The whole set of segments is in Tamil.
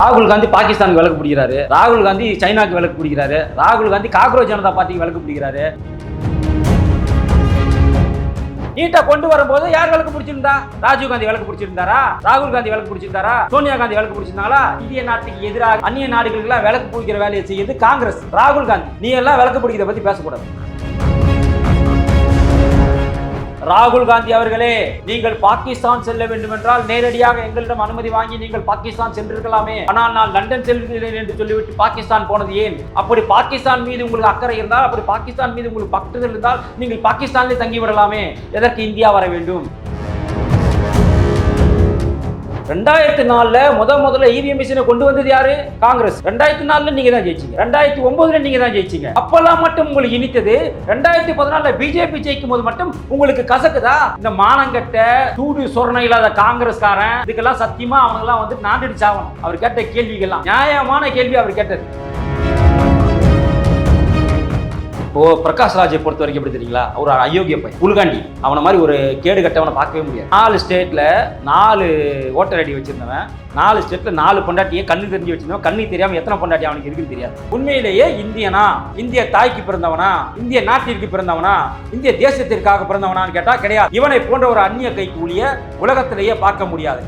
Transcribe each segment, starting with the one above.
ராகுல் காந்தி பாகிஸ்தானுக்கு விலக்கு பிடிக்கிறாரு, ராகுல் காந்தி சைனாக்கு விலக்கு பிடிக்கிறாரு, ராகுல் காந்தி காக்ரோச் ஜனதா பார்ட்டிக்கு விலக்கு பிடிக்கிறாரு. நீட்டை கொண்டு வரும்போது யார் விலக்கு பிடிச்சிருந்தா? ராஜீவ் காந்தி விலக்கு பிடிச்சிருந்தாரா? ராகுல் காந்தி விலக்கு பிடிச்சிருந்தாரா? சோனியா காந்தி விலக்கு பிடிச்சிருந்தாங்களா? இந்திய நாட்டுக்கு எதிராக அந்நிய நாடுகளுக்கு எல்லாம் விலக்கு பிடிக்கிற வேலையை செய்யுது காங்கிரஸ். ராகுல் காந்தி நீ எல்லாம் விலக்கு பிடிக்கிறத பத்தி பேசக்கூடாது. ராகுல் காந்தி அவர்களே, நீங்கள் பாகிஸ்தான் செல்ல வேண்டும் என்றால் நேரடியாக எங்களிடம் அனுமதி வாங்கி நீங்கள் பாகிஸ்தான் சென்றிருக்கலாமே. ஆனால் நான் லண்டன் செல்கிறேன் என்று சொல்லிவிட்டு பாகிஸ்தான் போனது ஏன்? அப்படி பாகிஸ்தான் மீது உங்களுக்கு அக்கறை இருந்தால், அப்படி பாகிஸ்தான் மீது உங்களுக்கு பற்றுதல் இருந்தால் நீங்கள் பாகிஸ்தானிலே தங்கிவிடலாமே. எதற்கு இந்தியா வர வேண்டும்? 2004 முதல்ல இவிஎம் மிஷினை கொண்டு வந்தது யாரு? காங்கிரஸ். 2004 நீங்க தான் ஜெயிச்சீங்க, 2009 நீங்க தான் ஜெயிச்சீங்க. அப்பெல்லாம் மட்டும் உங்களுக்கு இனித்தது. 2014 பிஜேபி ஜெயிக்கும் போது மட்டும் உங்களுக்கு கசக்குதா? இந்த மானங்கட்ட சூடு சொரணை இல்லாத காங்கிரஸ்காரன் இதுக்கெல்லாம் சத்தியமா அவங்கெல்லாம் வந்து நாண்டடிச்சு ஆகணும். அவர் கேட்ட கேள்விகள்லாம் நியாயமான கேள்வி அவர் கேட்டது. இப்போ பிரகாஷ் ராஜை பொறுத்த வரைக்கும் எப்படி தெரியுங்களா? ஒரு அயோக்கிய பையன், புல்காண்டி. அவனை மாதிரி ஒரு கேடு கட்டவனை பார்க்கவே முடியாது. 4 ஸ்டேட்ல 4 ஓட்டர் ஐடி வச்சிருந்தவன், 4 ஸ்டேட்ல 4 பொண்டாட்டியை கண்ணு தெரிஞ்சு வச்சிருந்தவன். கண்ணு தெரியாம எத்தனை பொண்டாட்டி அவனுக்கு இருக்குன்னு தெரியாது. உண்மையிலேயே இந்தியனா, இந்திய தாய்க்கு பிறந்தவனா, இந்திய நாட்டிற்கு பிறந்தவனா, இந்திய தேசத்திற்காக பிறந்தவனான்னு கேட்டா கிடையாது. இவனை போன்ற ஒரு அந்நிய கைக்கூலிய உலகத்திலேயே பார்க்க முடியாது.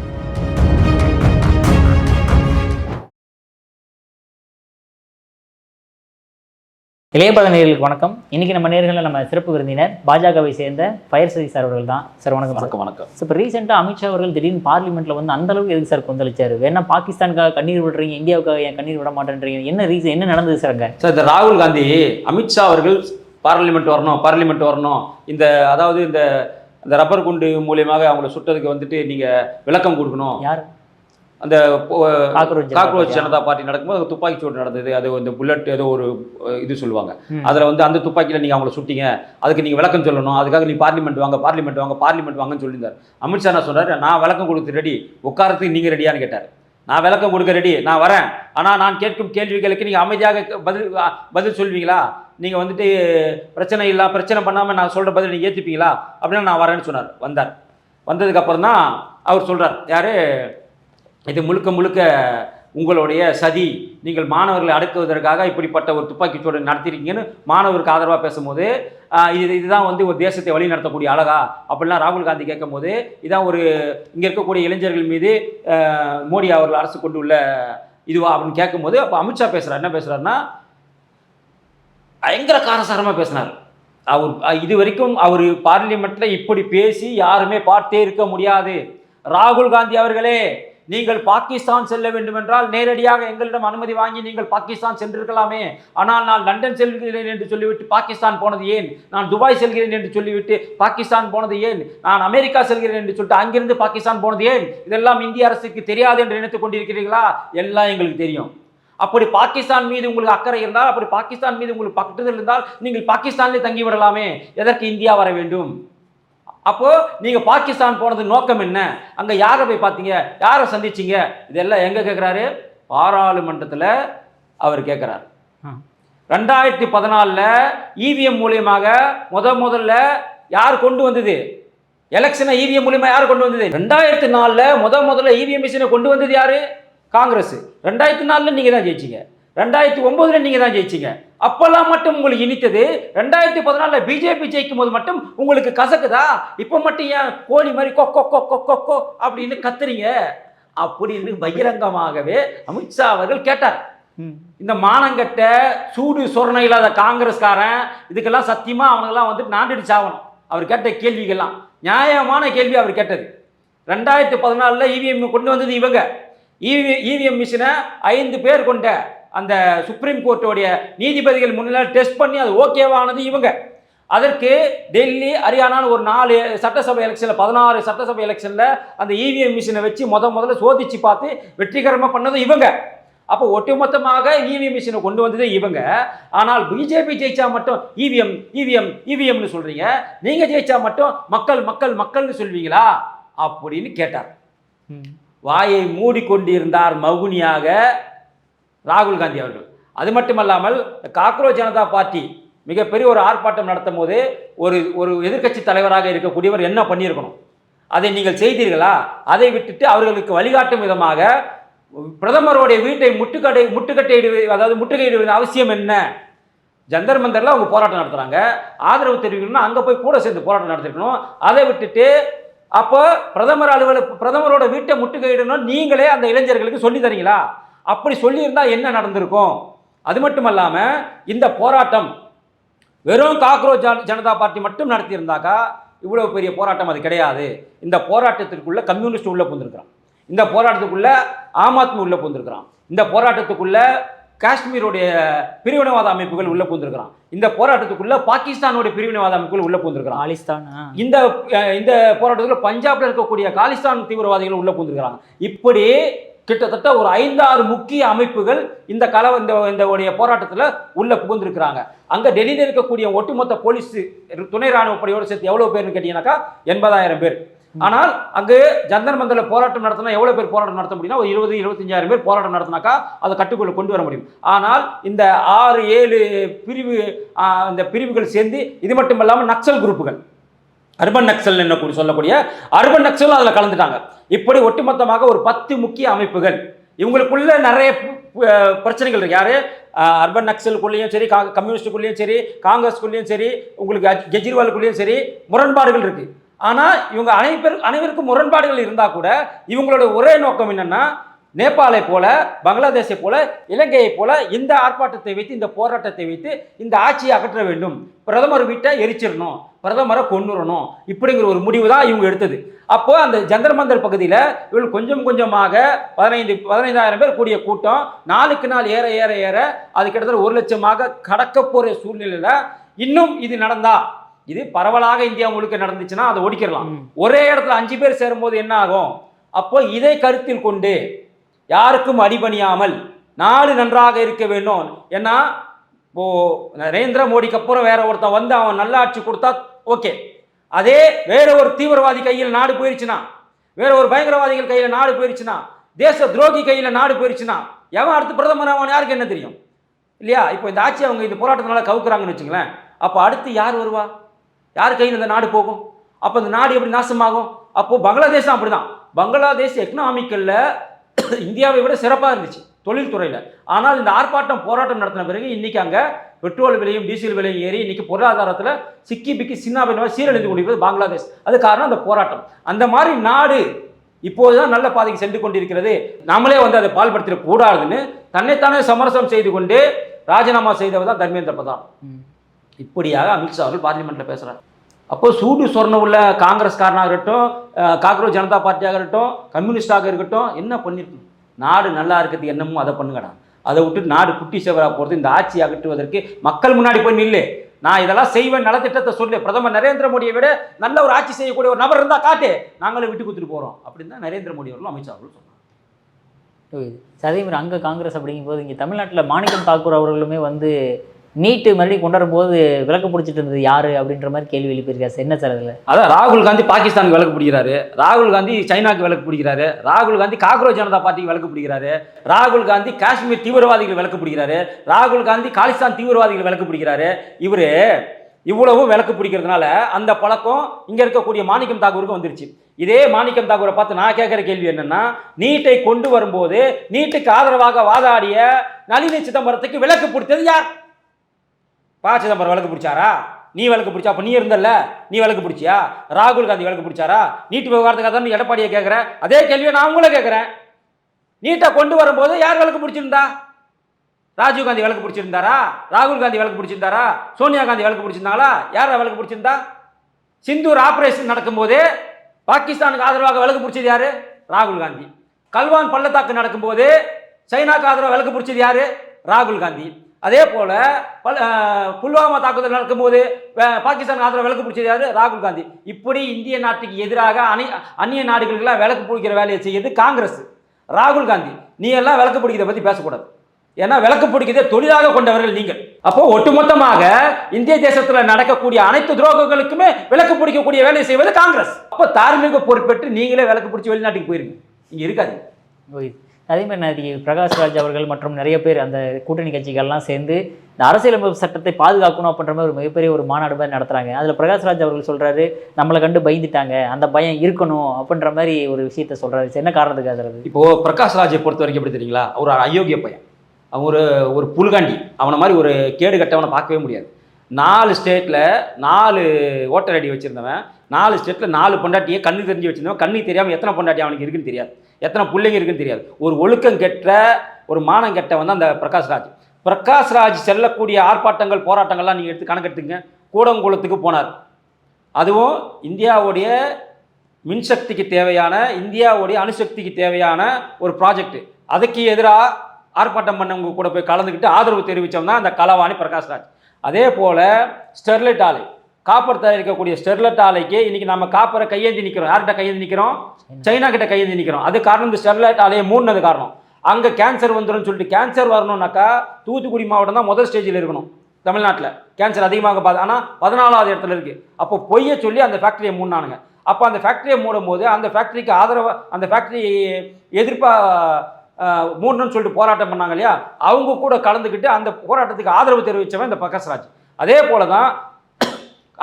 இளையபாத நேயர்களுக்கு வணக்கம். இன்னைக்கு நம்ம நேர்களில் நம்ம சிறப்பு விருந்தினர் பாஜகவை சேர்ந்த ஃபயர் சதி சார் அவர்கள் தான். சார் வணக்கம். வணக்கம். வணக்கம். ஸோ இப்போ ரீசெண்டாக அமித்ஷா அவர்கள் திடீர்னு பார்லிமெண்ட்ல வந்து அந்த அளவுக்கு எதுக்கு சார் கொந்தளிச்சாரு? வேணா பாகிஸ்தானுக்காக கண்ணீர் விடுறீங்க, இந்தியாவுக்காக ஏன் கண்ணீர் விட மாட்டேன்றீங்க? என்ன ரீசன், என்ன நடந்தது சார் அங்கே? சார், இந்த ராகுல் காந்தி அமித்ஷா அவர்கள் பார்லிமெண்ட் வரணும், இந்த அதாவது இந்த ரப்பர் குண்டு மூலியமாக அவங்கள சுட்டதுக்கு வந்துட்டு நீங்க விளக்கம் கொடுக்கணும். யார்? அந்த காக்ரோச் ஜனதா பார்ட்டி நடக்கும்போது துப்பாக்கி சூடு நடந்தது. அது இந்த புல்லட் ஏதோ ஒரு இது சொல்லுவாங்க. அதில் வந்து அந்த துப்பாக்கியில் நீங்கள் அவங்கள சுட்டிங்க, அதுக்கு நீங்கள் விளக்கம் சொல்லணும். அதுக்காக நீ பார்லிமெண்ட் வாங்கன்னு சொல்லியிருந்தார். அமித்ஷா என்ன சொன்னார்? நான் விளக்கம் கொடுத்து ரெடி, உட்காரத்துக்கு நீங்கள் ரெடியான்னு கேட்டார். நான் விளக்கம் கொடுக்க ரெடி, நான் வரேன். ஆனால் நான் கேட்கும் கேள்விகளுக்கு நீங்கள் அமைதியாக பதில் சொல்வீங்களா? நீங்கள் வந்துட்டு பிரச்சனை பண்ணாமல் நான் சொல்கிற பதில் நீங்கள் ஏற்றுப்பீங்களா அப்படின்னா நான் வரேன்னு சொன்னார். வந்ததுக்கப்புறம் தான் அவர் சொல்கிறார், யார் இது முழுக்க உங்களுடைய சதி, நீங்கள் மாணவர்களை அடக்குவதற்காக இப்படிப்பட்ட ஒரு துப்பாக்கி சூடு நடத்திருக்கீங்கன்னு மாணவருக்கு ஆதரவாக பேசும்போது, இதுதான் வந்து ஒரு தேசத்தை வழி நடத்தக்கூடிய அழகா அப்படிலாம் ராகுல் காந்தி கேட்கும் போது, இதான் ஒரு இங்கே இருக்கக்கூடிய இளைஞர்கள் மீது மோடி அவர்கள் அரசு கொண்டு உள்ள இதுவா அப்படின்னு கேட்கும்போது, அப்போ அமித்ஷா பேசுகிறார். என்ன பேசுகிறாருன்னா, பயங்கர காரசாரமாக பேசினார். இது வரைக்கும் அவர் பார்லிமெண்ட்டில் இப்படி பேசி யாருமே பார்த்தே இருக்க முடியாது. ராகுல் காந்தி அவர்களே, நீங்கள் பாகிஸ்தான் செல்ல வேண்டும் என்றால் நேரடியாக எங்களிடம் அனுமதி வாங்கி நீங்கள் பாகிஸ்தான் சென்றிருக்கலாமே. ஆனால் நான் லண்டன் செல்கிறேன் என்று சொல்லிவிட்டு பாகிஸ்தான் போனது ஏன்? நான் துபாய் செல்கிறேன் என்று சொல்லிவிட்டு பாகிஸ்தான் போனது ஏன்? நான் அமெரிக்கா செல்கிறேன் என்று சொல்லிட்டு அங்கிருந்து பாகிஸ்தான் போனது ஏன்? இதெல்லாம் இந்திய அரசுக்கு தெரியாது என்று நினைத்துக் கொண்டிருக்கிறீர்களா? எல்லாம் எங்களுக்கு தெரியும். அப்படி பாகிஸ்தான் மீது உங்களுக்கு அக்கறை இருந்தால், அப்படி பாகிஸ்தான் மீது உங்களுக்கு பற்றுதல் இருந்தால் நீங்கள் பாகிஸ்தானிலே தங்கிவிடலாமே. எதற்கு இந்தியா வர வேண்டும்? அப்போ நீங்க பாகிஸ்தான் போனது நோக்கம் என்ன? அங்க யாரை போய் பார்த்தீங்க, யாரை சந்திச்சீங்க? இதெல்லாம் எங்க கேட்கிறாரு? பாராளுமன்றத்தில் அவர் கேட்கிறார். 2014 இவிஎம் மூலியமாக முதல்ல யார் கொண்டு வந்தது? எலெக்ஷனை இவிஎம் மூலியமா யார் கொண்டு வந்தது? 2004 முதல்ல இவிஎம் மிஷினை கொண்டு வந்தது யாரு? காங்கிரஸ். 2004 நீங்க தான் ஜெயிச்சீங்க, 2009 நீங்க தான் ஜெயிச்சீங்க. அப்பெல்லாம் மட்டும் உங்களுக்கு இனித்தது. 2014 பிஜேபி ஜெயிக்கும் போது மட்டும் உங்களுக்கு கசக்குதா? இப்ப மட்டும் ஏன் கோழி மாதிரி கொக்கோ அப்படின்னு கத்துறீங்க அப்படின்னு பகிரங்கமாகவே அமித்ஷா அவர்கள் கேட்டார். இந்த மானங்கட்ட சூடு சொரணை இல்லாத காங்கிரஸ்காரன் இதுக்கெல்லாம் சத்தியமா அவங்கெல்லாம் வந்து நாண்டடிச்சு ஆகணும். அவர் கேட்ட கேள்விகள்லாம் நியாயமான கேள்வி அவர் கேட்டது. 2014 இவிஎம் கொண்டு வந்தது இவங்க. இவிஎம் மிஷினை 5 பேர் கொண்ட அந்த சுப்ரீம் கோர்ட்டோடைய நீதிபதிகள் முன்னிலையில் டெஸ்ட் பண்ணி அது ஓகேவானது இவங்க. அதற்கு டெல்லி, ஹரியானான்னு ஒரு 4 சட்டசபை எலெக்ஷனில், 16 சட்டசபை எலெக்ஷனில் அந்த இவிஎம் மிஷினை வச்சு முதல்ல சோதிச்சு பார்த்து வெற்றிகரமாக பண்ணது இவங்க. அப்போ ஒட்டுமொத்தமாக இவிஎம் மிஷினை கொண்டு வந்தது இவங்க. ஆனால் பிஜேபி ஜெயிச்சா மட்டும் இவிஎம்னு சொல்றீங்க, நீங்க ஜெயிச்சா மட்டும் மக்கள்னு சொல்வீங்களா அப்படின்னு கேட்டார். வாயை மூடிக்கொண்டிருந்தார் மௌனியாக ராகுல் காந்தி அவர்கள். அது மட்டுமல்லாமல் காக்ரோச் ஜனதா பார்ட்டி மிகப்பெரிய ஒரு ஆர்ப்பாட்டம் நடத்தும் போது ஒரு எதிர்க்கட்சி தலைவராக இருக்கக்கூடியவர் என்ன பண்ணியிருக்கணும்? அதை நீங்கள் செய்தீர்களா? அதை விட்டுட்டு அவர்களுக்கு வழிகாட்டும் விதமாக பிரதமருடைய வீட்டை முற்றுகையிடுவது அவசியம் என்ன? ஜந்தர் மந்தர்ல அவங்க போராட்டம் நடத்துறாங்க, ஆதரவு தெரிவிக்கணும்னா அங்க போய் கூட சேர்ந்து போராட்டம் நடத்திருக்கணும். அதை விட்டுட்டு அப்போ பிரதமரோட வீட்டை முற்றுகையிடணும் நீங்களே அந்த இளைஞர்களுக்கு சொல்லி தரீங்களா? அப்படி சொல்லியிருந்தா என்ன நடந்திருக்கும்? அது மட்டும் இல்லாம இந்த போராட்டம் வெறும் காக்ரோச் ஜனதா பார்ட்டி மட்டும் நடத்தியிருந்தாக்கா இவ்வளவு பெரிய போராட்டம் அது கிடையாது. இந்த போராட்டத்திற்குள்ள கம்யூனிஸ்ட் உள்ள புந்திருக்கிறான், இந்த போராட்டத்துக்குள்ள ஆம் ஆத்மி உள்ள புந்திருக்கிறான், இந்த போராட்டத்துக்குள்ள காஷ்மீருடைய பிரிவினைவாத அமைப்புகள் உள்ள புந்திருக்கிறான், இந்த போராட்டத்துக்குள்ள பாகிஸ்தானுடைய பிரிவினைவாத அமைப்புகள் உள்ள புந்திருக்கிறான், இந்த இந்த போராட்டத்துக்குள்ள பஞ்சாப்ல இருக்கக்கூடிய காலிஸ்தான் தீவிரவாதிகள் உள்ள புந்திருக்கிறாங்க. இப்படி கிட்டத்தட்ட ஒரு 5-6 முக்கிய அமைப்புகள் இந்த போராட்டத்தில் உள்ள புகுந்திருக்கிறாங்க. அங்க டெல்லியில் இருக்கக்கூடிய ஒட்டுமொத்த போலீஸ் துணை ராணுவ படையோடு சேர்த்து எவ்வளவு பேர்னு கேட்டீங்கன்னாக்கா 80,000 பேர். ஆனால் அங்கு ஜந்தர் மந்தர்ல போராட்டம் நடத்தினா எவ்வளவு பேர் போராட்டம் நடத்த முடியும்னா ஒரு 20-25,000 பேர் போராட்டம் நடத்தினாக்கா அதை கட்டுக்குள்ள கொண்டு வர முடியும். ஆனால் இந்த 6-7 இந்த பிரிவுகள் சேர்ந்து இது மட்டும் இல்லாமல் நக்சல் குரூப்புகள், அர்பன் நக்சல் என்ன சொல்லக்கூடிய அர்பன் நக்சலும் அதில் கலந்துட்டாங்க. இப்படி ஒட்டுமொத்தமாக ஒரு 10 முக்கிய அமைப்புகள், இவங்களுக்குள்ள நிறைய பிரச்சனைகள் இருக்கு. யாரு அர்பன் நக்சலுக்குள்ளேயும் சரி, கம்யூனிஸ்டுக்குள்ளேயும் சரி, காங்கிரஸ்குள்ளேயும் சரி, உங்களுக்கு கெஜ்ரிவாலுக்குள்ளேயும் சரி முரண்பாடுகள் இருக்கு. ஆனால் இவங்க அனைவருக்கும் முரண்பாடுகள் இருந்தால் கூட இவங்களோட ஒரே நோக்கம் என்னன்னா, நேபாளை போல, பங்களாதேஷை போல, இலங்கையை போல இந்த ஆர்ப்பாட்டத்தை வைத்து, இந்த போராட்டத்தை வைத்து இந்த ஆட்சியை அகற்ற வேண்டும், பிரதமர் வீட்டை எரிச்சிடணும், பிரதமரை கொண்டுறணும், இப்படிங்கிற ஒரு முடிவு தான் இவங்க எடுத்தது. அப்போ அந்த ஜந்தர் மந்தர் பகுதியில் இவங்க கொஞ்சம் கொஞ்சமாக 15,000 பேர் கூடிய கூட்டம் நாளுக்கு நாள் ஏற ஏற ஏற அது கிட்டத்தட்ட 1 லட்சமாக கடக்க போகிற சூழ்நிலையில் இன்னும் இது நடந்தா, இது பரவலாக இந்தியா முழுக்க நடந்துச்சுன்னா அதை ஒடிக்கிடலாம். ஒரே இடத்துல 5 பேர் சேரும்போது என்ன ஆகும்? அப்போ இதை கருத்தில் கொண்டு யாருக்கும் அடிபணியாமல் நாடு நன்றாக இருக்க வேண்டும். ஏன்னா இப்போ நரேந்திர மோடிக்கு அப்புறம் வேற ஒருத்தன் வந்து அவன் நல்லாட்சி கொடுத்தா ஓகே, அதே வேற ஒரு தீவிரவாதி கையில் நாடு போயிருச்சுன்னா, வேற ஒரு பயங்கரவாதிகள் கையில் நாடு போயிருச்சுன்னா, தேச துரோகி கையில் நாடு போயிருச்சுன்னா எவன் அடுத்து பிரதமர் அவன் யாருக்கு என்ன தெரியும் இல்லையா? இப்போ இந்த ஆட்சி அவங்க இந்த போராட்டத்தினால கவுக்குறாங்கன்னு வச்சுங்களேன், அப்போ அடுத்து யார் வருவா? யார் கையில் இந்த நாடு போகும்? அப்போ இந்த நாடு எப்படி நாசமாகும்? அப்போ பங்களாதேஷ் அப்படிதான். பங்களாதேஷ் எக்கனாமிக்கல்ல இந்தியாவை விட சிறப்பாக இருந்துச்சு தொழில்துறையில். ஆனால் இந்த ஆர்ப்பாட்டம் போராட்டம் நடத்தின பிறகு இன்னைக்கு அங்கே பெட்ரோல் விலையும் டீசல் விலையும் ஏறி இன்னைக்கு பொருளாதாரத்தில் சிக்கி பிக்கி சின்னாபின்னமாக சீரழிந்து கொண்டிருக்கிறது பங்களாதேஷ். அது காரணம் அந்த போராட்டம். அந்த மாதிரி நாடு இப்போதுதான் நல்ல பாதைக்கு சென்று கொண்டிருக்கிறது. நாமளே வந்து அதை பால்படுத்திட கூடாதுன்னு தன்னைத்தானே சமரசம் செய்து கொண்டு ராஜினாமா செய்தவர் தான் தர்மேந்திர பிரதான். இப்படியாக அமித்ஷா அவர்கள் பார்லிமெண்ட்ல பேசுறாரு. அப்போ சூடு சொர்ணம் உள்ள காங்கிரஸ்காரனாக இருக்கட்டும், காக்ரோச் ஜனதா பார்ட்டியாக இருக்கட்டும், கம்யூனிஸ்டாக இருக்கட்டும், என்ன பண்ணிருக்கணும்? நாடு நல்லா இருக்கிறது என்னமோ அதை பண்ணுங்கடா. அதை விட்டு நாடு குட்டி சேவராக போகிறது, இந்த ஆட்சி அகற்றுவதற்கு மக்கள் முன்னாடி போய் நில்லு, நான் இதெல்லாம் செய்வேன், நலத்திட்டத்தை சொல்லு, பிரதமர் நரேந்திர மோடியை விட நல்ல ஒரு ஆட்சி செய்யக்கூடிய ஒரு நபர் இருந்தால் காட்டு, நாங்களும் விட்டு கொடுத்துட்டு போகிறோம் அப்படின்னு தான் நரேந்திர மோடி அவர்களும் அமித்ஷா அவர்களும் சொன்னாங்க. அதே மாதிரி அங்கே காங்கிரஸ் அப்படிங்கும்போது இங்கே தமிழ்நாட்டில் மாணிக்கம் தாக்கூர் அவர்களுமே வந்து நீட்டு மறுபடியும் கொண்டு வரும்போது விளக்கு பிடிச்சிட்டு இருந்தது யாரு அப்படின்ற மாதிரி கேள்வி எழுப்பியிருக்காரு. என்ன சார் அதில்? அதான் ராகுல் காந்தி பாகிஸ்தானுக்கு விளக்கு பிடிக்கிறாரு, ராகுல் காந்தி சைனாக்கு விளக்கு பிடிக்கிறாரு, ராகுல் காந்தி காக்ரோச் ஜனதா பார்ட்டிக்கு விளக்கு பிடிக்கிறாரு, ராகுல் காந்தி காஷ்மீர் தீவிரவாதிகள் விளக்கு பிடிக்கிறாரு, ராகுல் காந்தி காலிஸ்தான் தீவிரவாதிகள் விளக்கு பிடிக்கிறாரு. இவரு இவ்வளவும் விளக்கு பிடிக்கிறதுனால அந்த பழக்கம் இங்க இருக்கக்கூடிய மாணிக்கம் தாக்கூருக்கு வந்துருச்சு. இதே மாணிக்கம் தாக்கூரை பார்த்து நான் கேட்கிற கேள்வி என்னன்னா, நீட்டை கொண்டு வரும்போது நீட்டுக்கு ஆதரவாக வாதாடிய நளினி சிதம்பரத்துக்கு விளக்கு பிடித்தது யார்? ப. சிதம்பரம் விளக்கு பிடிச்சாரா? நீ விளக்கு பிடிச்சா? அப்போ நீ இருந்தல்ல, நீ விளக்கு பிடிச்சியா? ராகுல் காந்தி விளக்கு பிடிச்சாரா? நீட்டு விவகாரத்துக்காக தான் எடப்பாடியை கேட்குற அதே கேள்வியை நான் உங்களை கேட்குறேன். நீட்டை கொண்டு வரும்போது யார் விளக்கு பிடிச்சிருந்தா? ராஜீவ் காந்தி விளக்கு பிடிச்சிருந்தாரா? ராகுல் காந்தி விளக்கு பிடிச்சிருந்தாரா? சோனியா காந்தி விளக்கு பிடிச்சிருந்தாங்களா? யாரா விளக்கு பிடிச்சிருந்தா? சிந்தூர் ஆபரேஷன் நடக்கும்போது பாகிஸ்தானுக்கு ஆதரவாக விளக்கு பிடிச்சது யாரு? ராகுல் காந்தி. கல்வான் பள்ளத்தாக்கு நடக்கும்போது சைனாக்கு ஆதரவாக விளக்கு பிடிச்சது யாரு? ராகுல் காந்தி. அதே போல புல்வாமா தாக்குதல் நடக்கும்போது பாகிஸ்தான் ஆதரவு விளக்கு பிடிச்சது யாரு? ராகுல் காந்தி. இப்படி இந்திய நாட்டுக்கு எதிராக அந்நிய நாடுகளுக்கெல்லாம் விளக்கு பிடிக்கிற வேலையை செய்யறது காங்கிரஸ், ராகுல் காந்தி. நீ எல்லாம் விளக்கு பிடிக்கிறத பத்தி பேசக்கூடாது. ஏன்னா விளக்கு பிடிக்கிறதே தொழிலாக கொண்டவர்கள் நீங்கள். அப்போ ஒட்டுமொத்தமாக இந்திய தேசத்தில் நடக்கக்கூடிய அனைத்து துரோகங்களுக்குமே விளக்கு பிடிக்கக்கூடிய வேலையை செய்வது காங்கிரஸ். அப்போ தார்மீக பொறுப்பேற்று நீங்களே விளக்கு பிடிச்சி வெளிநாட்டுக்கு போயிருங்க, இங்க இருக்காது. அதே மாதிரி நேற்று பிரகாஷ்ராஜ் அவர்கள் மற்றும் நிறைய பேர் அந்த கூட்டணி கட்சிகள்லாம் சேர்ந்து இந்த அரசியலமைப்பு சட்டத்தை பாதுகாக்கணும் அப்படின்ற மாதிரி ஒரு மிகப்பெரிய ஒரு மாநாடு மாதிரி நடத்துகிறாங்க. அதில் பிரகாஷ்ராஜ் அவர்கள் சொல்கிறாரு நம்மளை கண்டு பயந்துட்டாங்க, அந்த பயம் இருக்கணும் அப்படின்ற மாதிரி ஒரு விஷயத்த சொல்கிறாரு. என்ன காரணத்துக்காக அது? இப்போது பிரகாஷ்ராஜை பொறுத்த வரைக்கும் எப்படி தெரியுங்களா, அவர் அயோக்கிய பையன், அவன் ஒரு புல்காண்டி, அவனை மாதிரி ஒரு கேடு கட்டவனை பார்க்கவே முடியாது. 4 ஸ்டேட்டில் 4 ஓட்டர் ஐடி வச்சுருந்தவன், 4 ஸ்டேட்டில் 4 பொண்டாட்டியை கண்ணு தெரிஞ்சு வச்சுருந்தவன், கண்ணு தெரியாமல் எத்தனை பொண்டாட்டி அவனுக்கு இருக்குன்னு தெரியாது, எத்தனை பிள்ளைங்க இருக்குன்னு தெரியாது. ஒரு ஒழுக்கம் கெட்ட, ஒரு மானம் கெட்ட வந்து அந்த பிரகாஷ்ராஜ். பிரகாஷ்ராஜ் செல்லக்கூடிய ஆர்ப்பாட்டங்கள் போராட்டங்கள்லாம் நீங்கள் எடுத்து கணக்கெடுத்துங்க. கூடங்குளத்துக்கு போனார், அதுவும் இந்தியாவுடைய மின்சக்திக்கு தேவையான, இந்தியாவுடைய அணுசக்திக்கு தேவையான ஒரு ப்ராஜெக்ட். அதுக்கு எதிராக ஆர்ப்பாட்டம் பண்ணவங்க கூட போய் கலந்துக்கிட்டு ஆதரவு தெரிவித்தோம்னா அந்த களவாணி பிரகாஷ்ராஜ். அதே போல் ஸ்டெர்லைட் ஆலை, காப்பர் தயாரிக்கக்கூடிய ஸ்டெர்லைட் ஆலைக்கு இன்றைக்கி நம்ம காப்பரை கையேந்தி நிற்கிறோம். யார்கிட்ட கையேந்தி நிற்கிறோம்? சைனா கிட்ட கையேந்தி நிற்கிறோம். அது காரணம் இந்த ஸ்டெர்லைட் ஆலையை மூடினது காரணம். அங்கே கேன்சர் வந்துடும் சொல்லிட்டு, கேன்சர் வரணும்னாக்கா தூத்துக்குடி மாவட்டம் தான் முதல் ஸ்டேஜில் இருக்கணும் தமிழ்நாட்டில். கேன்சர் அதிகமாக பார்த்து, ஆனால் 14வது இடத்துல இருக்குது. அப்போ பொய்யை சொல்லி அந்த ஃபேக்ட்ரியை மூடினானுங்க. அப்போ அந்த ஃபேக்ட்ரியை மூடும் போது அந்த ஃபேக்ட்ரிக்கு ஆதரவாக, அந்த ஃபேக்ட்ரி எதிர்ப்பாக மூடணும்னு சொல்லிட்டு போராட்டம் பண்ணாங்க இல்லையா, அவங்க கூட கலந்துக்கிட்டு அந்த போராட்டத்துக்கு ஆதரவு தெரிவித்தவன் இந்த பிரகாஷ்ராஜ். அதே போல தான்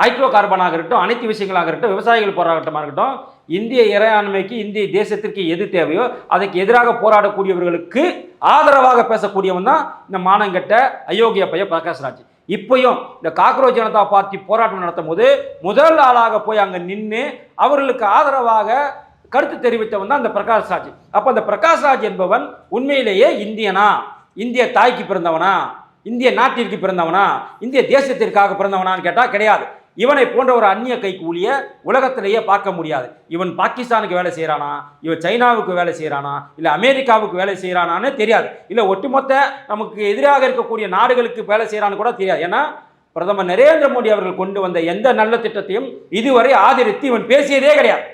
ஹைட்ரோ கார்பனாக இருக்கட்டும், அனைத்து விஷயங்களாக இருக்கட்டும், விவசாயிகள் போராட்டமாக இருக்கட்டும், இந்திய இறையாண்மைக்கு, இந்திய தேசத்திற்கு எது தேவையோ அதுக்கு எதிராக போராடக்கூடியவர்களுக்கு ஆதரவாக பேசக்கூடியவன் தான் இந்த மானங்கெட்ட அயோக்கிய பையன் பிரகாஷ்ராஜ். இப்பயும் இந்த காக்ரோச் ஜனதா பார்ட்டி போராட்டம் நடத்தும் போது முதல் ஆளாக போய் அங்கே நின்று அவர்களுக்கு ஆதரவாக கருத்து தெரிவித்தவன் தான் இந்த பிரகாஷ்ராஜ். அப்போ அந்த பிரகாஷ்ராஜ் என்பவன் உண்மையிலேயே இந்தியனா, இந்திய தாய்க்கு பிறந்தவனா, இந்திய நாட்டிற்கு பிறந்தவனா, இந்திய தேசத்திற்காக பிறந்தவனான்னு கேட்டால் கிடையாது. இவனை போன்ற ஒரு அந்நிய கைக்கூலிய உலகத்திலேயே பார்க்க முடியாது. இவன் பாகிஸ்தானுக்கு வேலை செய்கிறானா, இவன் சைனாவுக்கு வேலை செய்கிறானா, இல்லை அமெரிக்காவுக்கு வேலை செய்கிறானான்னு தெரியாது, இல்லை ஒட்டுமொத்த நமக்கு எதிராக இருக்கக்கூடிய நாடுகளுக்கு வேலை செய்கிறான்னு கூட தெரியாது. ஏன்னா பிரதமர் நரேந்திர மோடி அவர்கள் கொண்டு வந்த எந்த நல்ல திட்டத்தையும் இதுவரை ஆதரித்து இவன் பேசியதே கிடையாது.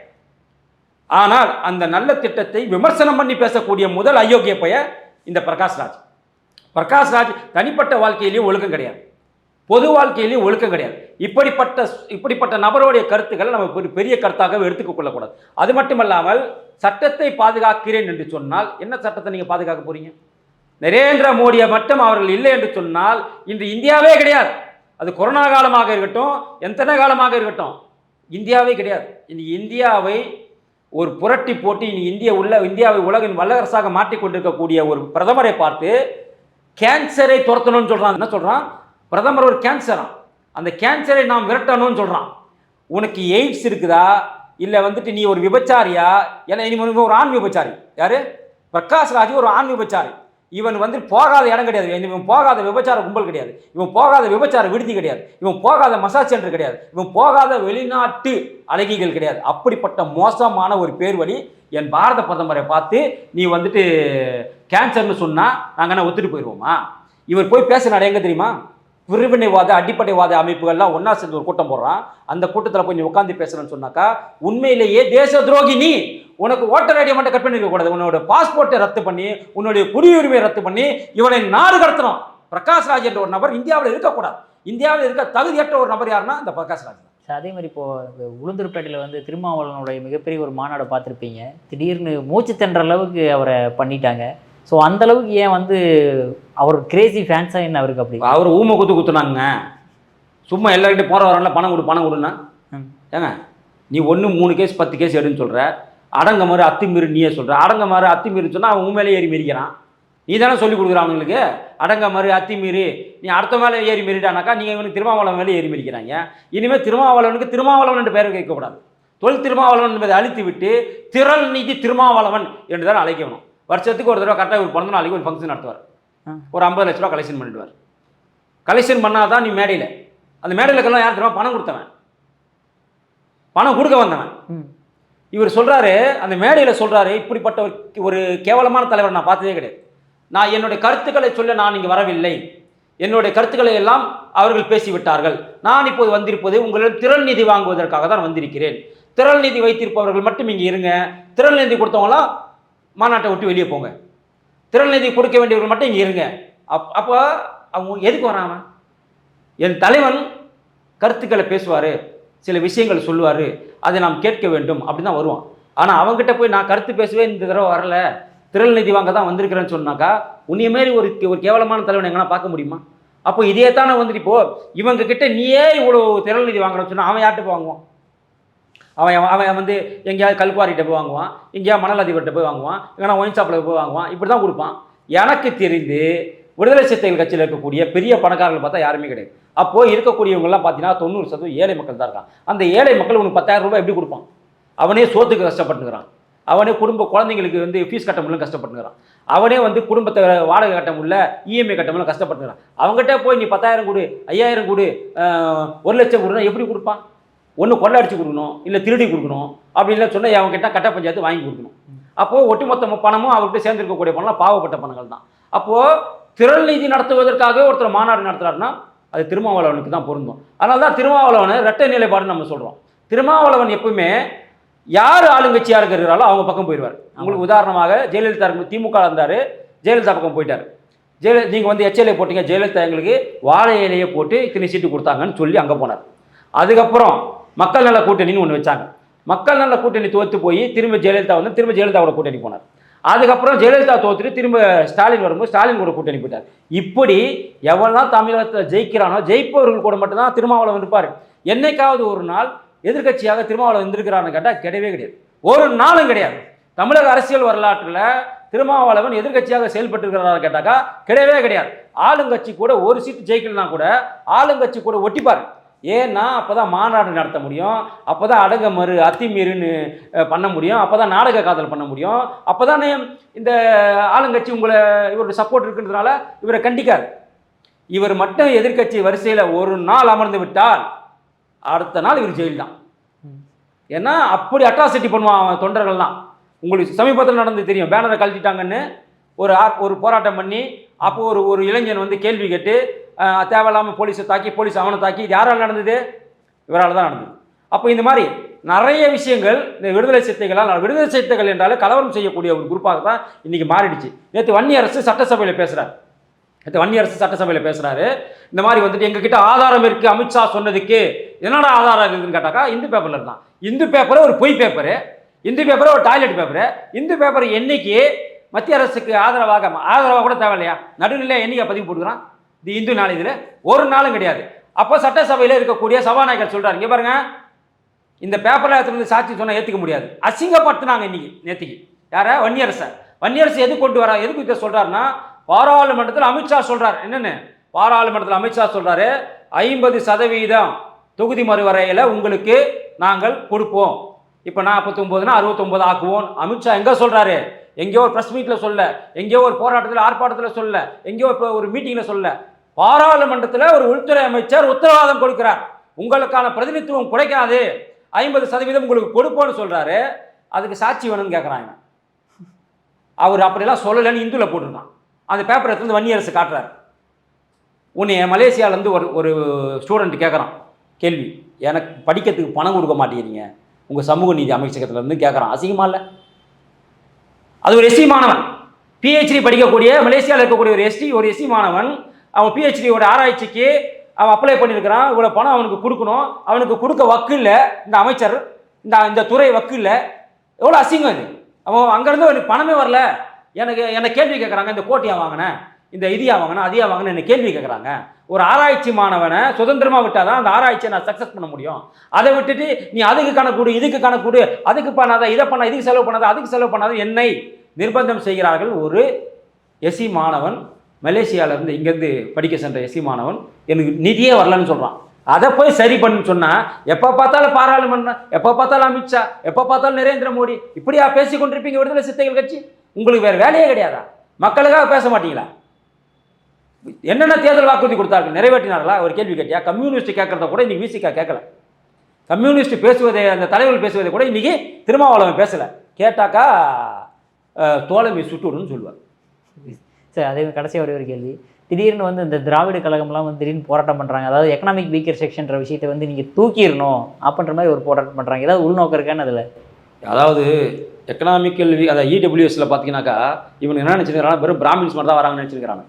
ஆனால் அந்த நல்ல திட்டத்தை விமர்சனம் பண்ணி பேசக்கூடிய முதல் அயோக்கிய பையன் இந்த பிரகாஷ்ராஜ். பிரகாஷ்ராஜ் தனிப்பட்ட வாழ்க்கையிலேயும் ஒழுக்கம் கிடையாது, பொது வாழ்க்கையிலேயும் ஒழுக்கம் கிடையாது. இப்படிப்பட்ட நபருடைய கருத்துக்களை நம்ம பெரிய கருத்தாக எடுத்துக்க கொள்ளக்கூடாது. அது மட்டுமல்லாமல் சட்டத்தை பாதுகாக்கிறேன் என்று சொன்னால் என்ன சட்டத்தை நீங்கள் பாதுகாக்க போறீங்க? நரேந்திர மோடியை மட்டும் அவர்கள் இல்லை என்று சொன்னால் இன்று இந்தியாவே கிடையாது. அது கொரோனா காலமாக இருக்கட்டும், எத்தனை காலமாக இருக்கட்டும், இந்தியாவே கிடையாது. இனி இந்தியாவை ஒரு புரட்டி போட்டு இனி இந்தியாவை உலகின் வல்லரசாக மாற்றிக்கொண்டிருக்கக்கூடிய ஒரு பிரதமரை பார்த்து கேன்சரை துரத்தணும்னு சொல்கிறான். என்ன சொல்கிறான்? பிரதமர் ஒரு கேன்சரா, அந்த கேன்சரை நாம் விரட்டணும்னு சொல்கிறான். உனக்கு எய்ட்ஸ் இருக்குதா, இல்லை வந்துட்டு நீ ஒரு விபச்சாரியா? ஏன்னா இனி ஒரு ஆண் விபச்சாரி. யார்? பிரகாஷ்ராஜ் ஒரு ஆண் விபச்சாரி. இவன் வந்து போகாத இடம் கிடையாது, இவன் போகாத விபச்சார கும்பல் கிடையாது, இவன் போகாத விபச்சார விடுதி கிடையாது, இவன் போகாத மசாஜ் சென்டர் கிடையாது, இவன் போகாத வெளிநாட்டு அழகிகள் கிடையாது. அப்படிப்பட்ட மோசமான ஒரு பேர் வழி என் பாரத பிரதமரை பார்த்து நீ வந்துட்டு கேன்சர்னு சொன்னால் நாங்கள் என்ன ஒத்துட்டு போயிடுவோமா? இவர் போய் பேசினார் எங்கே தெரியுமா? பிரிவினைவாத அடிப்படைவாத அமைப்புகள்லாம் ஒன்றா சேர்ந்து ஒரு கூட்டம் போடுறான். அந்த கூட்டத்தில் போய் நீ உட்காந்து பேசுகிறேன்னு சொன்னாக்கா உண்மையிலேயே தேச துரோகி நீ. உனக்கு ஓட்டர் ஐடியை மட்டும் கட் பண்ணிருக்க கூடாது, உன்னோட பாஸ்போர்ட்டை ரத்து பண்ணி, உன்னுடைய குடியுரிமையை ரத்து பண்ணி இவனை நாடு கடத்தணும். பிரகாஷ்ராஜ் என்ற ஒரு நபர் இந்தியாவில் இருக்கக்கூடாது. இந்தியாவில் இருக்க தகுதியற்ற ஒரு நபர் யாருன்னா இந்த பிரகாஷ்ராஜ். அதே மாதிரி இப்போது உளுந்தூர்பேட்டையில் வந்து திருமாவளவனுடைய மிகப்பெரிய ஒரு மாநாடை பார்த்துருப்பீங்க. திடீர்னு மூச்சு திணற அளவுக்கு அவரை பண்ணிட்டாங்க. ஸோ அந்த அளவுக்கு ஏன் வந்து அவர் கிரேசி ஃபேன்ஸாக என்ன அவருக்கு? அப்படி அவர் ஊமை குத்துனாங்க. சும்மா எல்லார்கிட்டையும் போகிற வரல பணம் கொடுன்னா ஏங்க நீ 1 3 கேஸ் 10 கேஸ் எடுன்னு சொல்கிற, அடங்க மாதிரி அத்துமீறி நீயே சொல்கிற. அடங்க மாதிரி அத்துமீறின்னு சொன்னால் அவன் உண்மையிலே ஏறி மீறிக்கிறான். நீ தானே சொல்லிக் கொடுக்குறான் அவங்களுக்கு. அடங்க மாதிரி அத்துமீறி நீ அடுத்த மேலே ஏறி மீறிட்டானாக்கா நீங்கள் இவனுக்கு திருமாவளவன் மேலே ஏறி மீறிக்கிறாங்க. இனிமேல் திருமாவளவனுக்கு திருமாவளவன் என்று பெயர் வைக்கக்கூடாது. தொல் திருமாவளவன் என்பதை அழித்து விட்டு திரள் நீதி திருமாவளவன் என்று தான் அழைக்கணும். வருஷத்துக்கு ஒரு தடவை கரெக்டாக ஒரு பிறந்த நாளைக்கு ஒரு ஃபங்க்ஷன் நடத்துவார். ஒரு 50 லட்ச ரூபா கலெக்ஷன் பண்ணிடுவார். கலெக்ஷன் பண்ணால் தான் நீ மேடையில், அந்த மேடையிலக்கெல்லாம் யார் தெரியுமா? பணம் கொடுத்தவன், பணம் கொடுக்க வந்தவன். இவர் சொல்கிறாரு, அந்த மேடையில் சொல்கிறாரு, இப்படிப்பட்ட ஒரு கேவலமான தலைவர் நான் பார்த்ததே கிடையாது. நான் என்னுடைய கருத்துக்களை சொல்ல நான் இங்கே வரவில்லை, என்னுடைய கருத்துக்களை எல்லாம் அவர்கள் பேசிவிட்டார்கள். நான் இப்போது வந்திருப்பது உங்களிடம் திரள் நிதி வாங்குவதற்காக தான் வந்திருக்கிறேன். திரள் நிதி வைத்திருப்பவர்கள் மட்டும் இங்கே இருங்க, திரள் நிதி கொடுத்தவங்களாம் மாநாட்டை விட்டு வெளியே போங்க, திரள் நிதி கொடுக்க வேண்டியவர்கள் மட்டும் இங்கே இருங்க. அப்போ அவங்க எதுக்கு வராம? என் தலைவன் கருத்துக்களை பேசுவார், சில விஷயங்கள் சொல்லுவார், அதை நாம் கேட்க வேண்டும் அப்படின்னு தான் வருவான். ஆனால் அவங்ககிட்ட போய் நான் கருத்து பேசுவேன், இந்த தடவை வரல, திரள் நிதி வாங்க தான் வந்திருக்கிறேன்னு சொன்னாக்கா உன்னைய மாரி ஒரு ஒரு கேவலமான தலைவனை எங்கன்னா பார்க்க முடியுமா? அப்போ இதே தானே வந்துட்டு இப்போ இவங்க கிட்ட நீயே இவ்வளோ திரள் நிதி வாங்குறன்னு சொன்னால் அவன் யார்கிட்ட போய் வாங்குவான்? அவன் வந்து எங்கேயாவது கல்குவாரிகிட்ட போய் வாங்குவான், எங்கேயாவது மணல் அதிபர்கிட்ட போய் வாங்குவான், இல்லைனா ஒயின் ஷாப்பில் போய் வாங்குவான், இப்படி தான் கொடுப்பான். எனக்கு தெரிந்து விடுதலை சிறுத்தைகள் கட்சியில் இருக்கக்கூடிய பெரிய பணக்காரர்கள் பார்த்தா யாருமே கிடையாது. அப்போது இருக்கக்கூடியவங்கலாம் பார்த்தீங்கன்னா 90% ஏழை மக்கள் தான் இருக்கான். அந்த ஏழை மக்கள் உனக்கு 10,000 ரூபாய் எப்படி கொடுப்பான்? அவனே சோத்துக்கு கஷ்டப்பட்டுக்கிறான், அவனே குழந்தைங்களுக்கு வந்து ஃபீஸ் கட்ட முடியல கஷ்டப்பட்டுக்கிறான், அவனே வந்து குடும்பத்தை வாடகை கட்ட முடியல, இஎம்ஐ கட்ட முடியல கஷ்டப்பட்டுக்கிறான். அவங்ககிட்ட போய் நீ 10,000 கொடு, 5,000 கொடு, 1 லட்சம் கொடுனா எப்படி கொடுப்பான்? ஒன்று கொள்ளை அடிச்சு கொடுக்கணும், இல்லை திருடி கொடுக்கணும், அப்படி இல்லை சொன்னால் அவங்ககிட்ட கட்ட பஞ்சாயத்து வாங்கி கொடுக்கணும். அப்போது ஒட்டுமொத்த பணமும் அவர்கிட்ட சேர்ந்துருக்கக்கூடிய பணம்லாம் பாவப்பட்ட பணங்கள் தான். அப்போது திரள் நீதி நடத்துவதற்காக ஒருத்தர் மாநாடு நடத்துறாருன்னா அது திருமாவளவனுக்கு தான் பொருந்தும். அதனால தான் திருமாவளவனை இரட்டை நிலைப்பாடுன்னு நம்ம சொல்கிறோம். திருமாவளவன் எப்பவுமே யார் ஆளுங்கட்சியாக இருக்கிறாரோ அவங்க பக்கம் போயிடுவார். உங்களுக்கு உதாரணமாக ஜெயலலிதா திமுக இருந்தார், ஜெயலலிதா பக்கம் போயிட்டார். நீங்கள் வந்து HLA போட்டீங்க, ஜெயலலிதா எங்களுக்கு வாழை இலையை போட்டு இத்தனை சீட்டு கொடுத்தாங்கன்னு சொல்லி அங்கே போனார். அதுக்கப்புறம் மக்கள் நல கூட்டணின்னு ஒன்று வச்சாங்க. மக்கள் நல கூட்டணி தோற்று போய் திரும்ப ஜெயலலிதா வந்து திரும்ப ஜெயலலிதாவோட கூட்டணி போனார். அதுக்கப்புறம் ஜெயலலிதா தோற்றுட்டு திரும்ப ஸ்டாலின் வரும்போது ஸ்டாலின் கூட கூட்டணி போயிட்டார். இப்படி எவெல்லாம் தமிழகத்தில் ஜெயிக்கிறானோ ஜெயிப்பவர்கள் கூட மட்டும்தான் திருமாவளவன் இருப்பார். என்னைக்காவது ஒரு நாள் எதிர்கட்சியாக திருமாவளவன் இருந்திருக்கிறான்னு கேட்டால் கிடையவே கிடையாது, ஒரு நாளும் கிடையாது. தமிழக அரசியல் வரலாற்றில் திருமாவளவன் எதிர்கட்சியாக செயல்பட்டு இருக்கிறாரா கேட்டாக்கா கிடையவே கிடையாது. ஆளுங்கட்சி கூட ஒரு சீட்டு ஜெயிக்கலனா கூட ஆளுங்கட்சி கூட ஒட்டிப்பார். ஏன்னா அப்போ தான் மாநாடு நடத்த முடியும், அப்போ தான் அடங்க மறு அத்திமீறுன்னு பண்ண முடியும், அப்போ தான் நாடக காதல் பண்ண முடியும், அப்போ தானே இந்த ஆளுங்கட்சி உங்களை இவருடைய சப்போர்ட் இருக்குன்றதுனால இவரை கண்டிக்காது. இவர் மட்டும் எதிர்கட்சி வரிசையில் ஒரு நாள் அமர்ந்து விட்டால் அடுத்த நாள் இவர் ஜெயில் தான். ஏன்னா அப்படி அட்ராசிட்டி பண்ணுவான் தொண்டர்கள்லாம். உங்களுக்கு சமீபத்தில் நடந்து தெரியும், பேனரை கழட்டிட்டாங்கன்னு ஒரு போராட்டம் பண்ணி அப்போ ஒரு இளைஞன் வந்து கேள்வி கேட்டு தேவையில்லாமல் போலீஸை தாக்கி போலீஸ் அவனை தாக்கி இது யாரால் நடந்தது? இவரால் தான் நடந்தது. அப்போ இந்த மாதிரி நிறைய விஷயங்கள் இந்த விடுதலை சிறுத்தைகள் என்றாலே கலவரம் செய்யக்கூடிய ஒரு குரூப்பாக தான் இன்றைக்கி மாறிடுச்சு. நேற்று வன்னியரசு சட்டசபையில் பேசுகிறாரு. இந்த மாதிரி வந்துட்டு எங்ககிட்ட ஆதாரம் இருக்குது, அமித்ஷா சொன்னதுக்கு என்னடா ஆதாரம் இருக்குதுன்னு கேட்டாக்கா இந்து பேப்பரில் தான். இந்து பேப்பரை ஒரு பொய் பேப்பரு, இந்து பேப்பரை ஒரு டாய்லெட் பேப்பரு. இந்து பேப்பர் என்னைக்கு மத்திய அரசுக்கு ஆதரவாக கூட தேவையில்லையா? நடுநிலை என்னைக்கு பதிவு போட்டுக்கிறான்? இது இந்து நாள் இதில் ஒரு நாளும் கிடையாது. அப்போ சட்டசபையில் இருக்கக்கூடிய சபாநாயகர் சொல்கிறார், இங்கே பாருங்க, இந்த பேப்பரில் எடுத்துருந்து சாட்சி சொன்னால் ஏற்றுக்க முடியாது. அசிங்கப்படுத்தினாங்க இன்னைக்கு நேற்றுக்கு யாரை? வன்னியரசு எதுக்கு இதை சொல்கிறாருன்னா பாராளுமன்றத்தில் அமித்ஷா சொல்கிறார். என்னென்னு பாராளுமன்றத்தில் அமித்ஷா சொல்கிறாரு, 50% தொகுதி மறுவரையில் உங்களுக்கு நாங்கள் கொடுப்போம், இப்போ 49னா 69 ஆக்குவோம். அமித்ஷா எங்கே சொல்கிறாரு? எங்கேயோ ஒரு ப்ரெஸ் மீட்டில் சொல்ல, எங்கேயோ ஒரு போராட்டத்தில் ஆர்ப்பாட்டத்தில் சொல்ல, எங்கேயோ இப்போ ஒரு மீட்டிங்கில் சொல்ல, பாராளுமன்றத்தில் ஒரு உள்துறை அமைச்சர் உத்தரவாதம் கொடுக்கிறார், உங்களுக்கான பிரதிநிதித்துவம் குறைக்காது, 50% உங்களுக்கு கொடுப்போன்னு சொல்கிறாரு. அதுக்கு சாட்சி வேணும்னு கேட்குறாங்க. அவர் அப்படிலாம் சொல்லலைன்னு இந்துவில் போட்டிருக்கான். அந்த பேப்பரை எடுத்து வன்னியரசு காட்டுறாரு. உன்னை மலேசியாவிலேருந்து ஒரு ஸ்டூடெண்ட் கேட்குறான் கேள்வி, எனக்கு படிக்கிறதுக்கு பணம் கொடுக்க மாட்டேங்கிறீங்க உங்கள் சமூக நீதி அமைச்சகத்துலேருந்து கேட்குறான். அசிங்கமாக இல்லை? அது ஒரு எஸ்சி மாணவன், PhD படிக்கக்கூடிய மலேசியாவில் இருக்கக்கூடிய ஒரு எஸ்சி மாணவன். அவன் PhD-யோட ஆராய்ச்சிக்கு அவன் அப்ளை பண்ணியிருக்கிறான். இவ்வளோ பணம் அவனுக்கு கொடுக்கணும், அவனுக்கு கொடுக்க வக்கு இல்லை இந்த அமைச்சர், இந்த துறை வக்கு இல்லை. எவ்வளோ அசிங்கம் இது! அவன் அங்கேருந்து எனக்கு பணமே வரல, என்னை கேள்வி கேட்குறாங்க, இந்த கோட்டியாக வாங்கினேன், இந்த இதியாக வாங்கினேன், அதியாக வாங்கினேன், என்னை கேள்வி கேட்குறாங்க. ஒரு ஆராய்ச்சி மாணவனை சுதந்திரமாக விட்டால் தான் அந்த ஆராய்ச்சியை நான் சக்ஸஸ் பண்ண முடியும். அதை விட்டுட்டு நீ அதுக்கு கணக்கூடு, இதுக்கு கணக்கூடு, அதுக்கு பண்ணாத, இதை பண்ண, இதுக்கு செலவு பண்ணாத, அதுக்கு செலவு பண்ணாத, என்னை நிர்பந்தம் செய்கிறார்கள். ஒரு எஸ்சி மாணவன் மலேசியாவிலேருந்து இங்கேருந்து படிக்க சென்ற எஸ்சி மாணவன் எனக்கு நிதியே வரலன்னு சொல்கிறான். அதை போய் சரி பண்ணுன்னு சொன்னால் எப்போ பார்த்தாலும் பாராளுமன்றம், எப்போ பார்த்தாலும் அமித்ஷா, எப்போ பார்த்தாலும் நரேந்திர மோடி, இப்படியா பேசி கொண்டிருப்பீங்க விடுதலை சிறுத்தைகள் கட்சி? உங்களுக்கு வேறு வேலையே கிடையாதா? மக்களுக்காக பேச மாட்டீங்களா? என்னென்ன தேர்தல் வாக்குறுதி கொடுத்தார்கள், நிறைவேற்றினார்களா? ஒரு கேள்வி கேட்டியா? கம்யூனிஸ்ட் கேட்கறத கூட இன்னைக்கு விசிகா கேட்கல. கம்யூனிஸ்ட் பேசுவதை, அந்த தலைவர்கள் பேசுவதை கூட இன்னைக்கு திருமாவளவன் பேசலை. கேட்டாக்கா தோழமை சுட்டுன்னு சொல்லுவார். சரி, அதே கடைசி ஒரு கேள்வி. திடீர்னு வந்து இந்த திராவிட கழகம்லாம் வந்து திடீர்னு போராட்டம் பண்ணுறாங்க. அதாவது எக்கனாமிக் வீக்கர் செக்ஷன்ற விஷயத்தை வந்து நீங்கள் தூக்கிடணும் அப்படின்ற மாதிரி ஒரு போராட்டம் பண்ணுறாங்க. ஏதாவது உள்நோக்கம் இருக்கான்னு அதில்? அதாவது எக்கனாமிக்கல் அதாவது இடபிள்யூஎஸில் பார்த்தீங்கன்னாக்கா இவங்க என்ன நினச்சிருக்கிறாங்க, வெறும் பிராமின்ஸ் மாதிரி தான் வராங்கன்னு நினச்சிருக்கிறாங்க.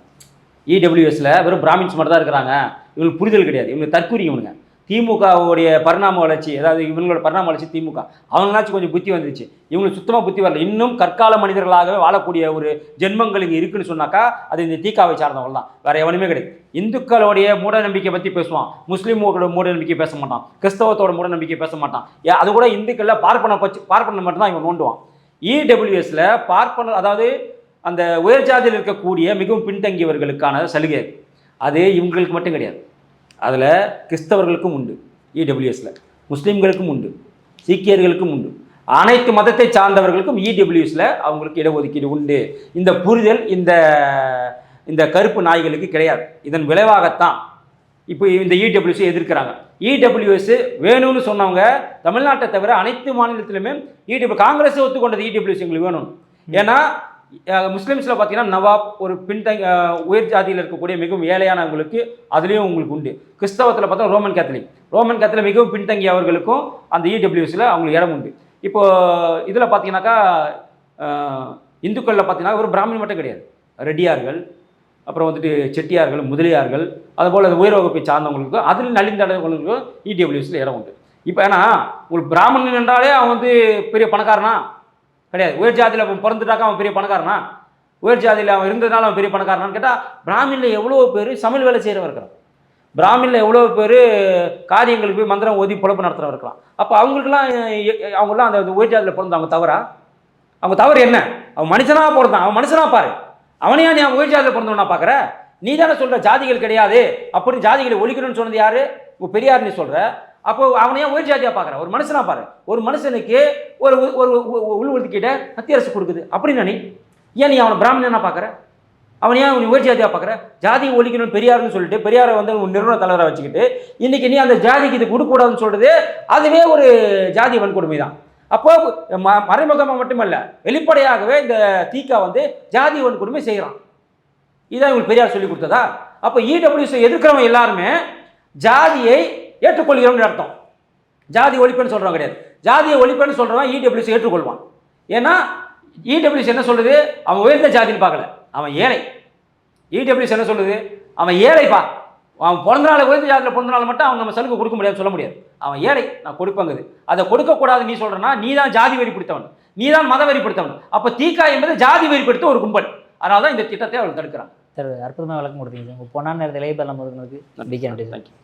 இடபிள்யூஎஸில் வெறும் பிராமின்ஸ் மட்டும் தான் இருக்கிறாங்க, இவங்களுக்கு புரிதல் கிடையாது, இவங்களுக்கு தற்கூரி. இவனுங்க திமுகவுடைய பரிணாம வளர்ச்சி, அதாவது இவங்களோட பரிணாம வளர்ச்சி திமுக, அவங்களாச்சும் கொஞ்சம் புத்தி வந்துச்சு. இவங்களுக்கு சுத்தமாக புத்தி வரல. இன்னும் கற்கால மனிதர்களாகவே வாழக்கூடிய ஒரு ஜென்மங்கள் இங்கே இருக்குன்னு சொன்னாக்கா அது இந்த தீக்காவை சார்ந்தவங்க தான், வேற எவனுமே கிடையாது. இந்துக்களுடைய மூட நம்பிக்கை பற்றி பேசுவான், முஸ்லீமோட மூட நம்பிக்கை பேச மாட்டான், கிறிஸ்தவத்தோட மூட நம்பிக்கை பேச மாட்டான். அது கூட இந்துக்களில் பார்ப்பன மட்டும்தான் இவன் நோண்டுவான். இடபிள்யூஎஸ்ல பார்ப்பன, அதாவது அந்த உயர் ஜாதியில் இருக்கக்கூடிய மிகவும் பின்தங்கியவர்களுக்கான சலுகை அது இவங்களுக்கு மட்டும் கிடையாது. அதில் கிறிஸ்தவர்களுக்கும் உண்டு இடபிள்யூஎஸ்ல, முஸ்லீம்களுக்கும் உண்டு, சீக்கியர்களுக்கும் உண்டு, அனைத்து மதத்தை சார்ந்தவர்களுக்கும் இடபிள்யூஎஸ்ல அவங்களுக்கு இடஒதுக்கீடு உண்டு. இந்த புரிதல் இந்த கருப்பு நாய்களுக்கு கிடையாது. இதன் விளைவாகத்தான் இப்போ இந்த இடபிள்யூஎஸ் எதிர்க்கிறாங்க. இடபிள்யூஎஸ் வேணும்னு சொன்னவங்க தமிழ்நாட்டை தவிர அனைத்து மாநிலத்திலுமே காங்கிரஸ் ஒத்துக்கொண்டது இடபிள்யூஎஸ் எங்களுக்கு வேணும். ஏன்னா முஸ்லீம்ஸில் பார்த்தீங்கன்னா நவாப் ஒரு உயர் ஜாதியில் இருக்கக்கூடிய மிகவும் ஏழையானவங்களுக்கு அதுலேயும் உங்களுக்கு உண்டு. கிறிஸ்தவத்தில் பார்த்தா ரோமன் கேத்தலிக் மிகவும் பின்தங்கியவர்களுக்கும் அந்த இடபிள்யூஎஸில் அவங்களுக்கு இடம் உண்டு. இப்போ இதில் பார்த்தீங்கன்னாக்கா இந்துக்களில் பார்த்தீங்கன்னா ஒரு பிராமணன் மட்டும் கிடையாது, ரெட்டியார்கள், அப்புறம் வந்துட்டு செட்டியார்கள், முதலியார்கள், அதுபோல் அந்த உயர் வகுப்பை சார்ந்தவங்களுக்கும் அதில் நலிந்தவங்களுக்கும் இடபிள்யூஎஸில் இடம் உண்டு. இப்போ ஏன்னா உங்களுக்கு பிராமணன் என்றாலே அவன் வந்து பெரிய பணக்காரனா கிடையாது. உயர் ஜாதியில் அவன் பிறந்துட்டாக்கா அவன் பெரிய பணக்காரனா? உயர் ஜாதியில் அவன் இருந்ததுனால அவன் பெரிய பணக்காரனான்னு கேட்டால் பிராமினில் எவ்வளோ பேர் சமையல் வேலை செய்கிறவன் இருக்கிறான், பிராமினில் எவ்வளோ பேர் காரியங்களுக்கு போய் மந்திரம் ஓதி பொழப்பு நடத்துகிறவன் இருக்கலாம். அப்போ அவங்களாம் அந்த உயர் ஜாதியில் பிறந்தவங்க தவறா? அவங்க தவறு என்ன? அவன் மனுஷனாக பிறந்தான், அவன் மனுஷனாக பாரு. அவனையா நீ அவன் உயர் ஜாதியில் பிறந்தவனா பார்க்குற? நீ தானே சொல்கிற ஜாதிகள் கிடையாது அப்படின்னு, ஜாதிகளை ஒழிக்கணும்னு சொன்னது யாரு? பெரியார் நீ சொல்கிற. அப்போ அவனையா உயர் ஜாதியாக பார்க்குற? ஒரு மனுஷனா பாரு. ஒரு மனுஷனுக்கு ஒரு உள்ஒதுக்கீட்டை மத்திய அரசு கொடுக்குது அப்படின்னா நீ அவனை பிராமணனா பார்க்குற? அவனையா நீ உயர் ஜாதியாக பார்க்குற? ஜாதியை ஒழிக்கணும்னு பெரியார்னு சொல்லிட்டு பெரியாரை வந்து நிறுவன தலைவராக வச்சுக்கிட்டு இன்னைக்கு நீ அந்த ஜாதிக்கு இது கொடுக்கூடாதுன்னு சொல்றது அதுவே ஒரு ஜாதி வன்கொடுமை தான். அப்போ மறைமுகமாக மட்டுமல்ல, வெளிப்படையாகவே இந்த தீகா வந்து ஜாதி வன்கொடுமை செய்கிறான். இதான் இவங்களுக்கு பெரியார் சொல்லி கொடுத்ததா? அப்போ இடபிள்யூஎஸ் எதிர்க்கிறவங்க எல்லாருமே ஜாதியை ஏற்றுக்கொள்கிறோம்னு அர்த்தம். ஜாதி ஒழிப்புன்னு சொல்கிறவங்க கிடையாது. ஜாதியை ஒழிப்புன்னு சொல்கிறவன் இடபிள்யூஎஸ் ஏற்றுக்கொள்வான். ஏன்னா இடபிள்யூஎஸ் என்ன சொல்லுது? அவன் உயர்ந்த ஜாதின்னு பார்க்கல, அவன் ஏழை. இடபிள்யூஎஸ் என்ன சொல்லுது? அவன் ஏழைப்பா, அவன் பிறந்தநாள் உயர்ந்த ஜாதியில் பிறந்தநாள் மட்டும் அவன் நம்ம சலுகை கொடுக்க முடியாது சொல்ல முடியாது. அவன் ஏழை, நான் கொடுப்பங்குது. அதை கொடுக்கக்கூடாது நீ சொல்கிறனா நீ தான் ஜாதி வெறி பிடித்தவன், நீ தான் மத வெறி பிடித்தவன். அப்போ தீகா என்பது ஜாதி வெறி பிடித்த ஒரு கும்பல். அதனால தான் இந்த திட்டத்தை அவர்கள் தடுக்கிறாங்க. சார், அற்புதமாக விளக்கம் கொடுத்தீங்க. உங்கள் பொன்னான நேரத்தில் இளைய பலம் ஒதுக்குனதுக்கு நம்பிக்கை. நன்றி. தேங்க்யூ.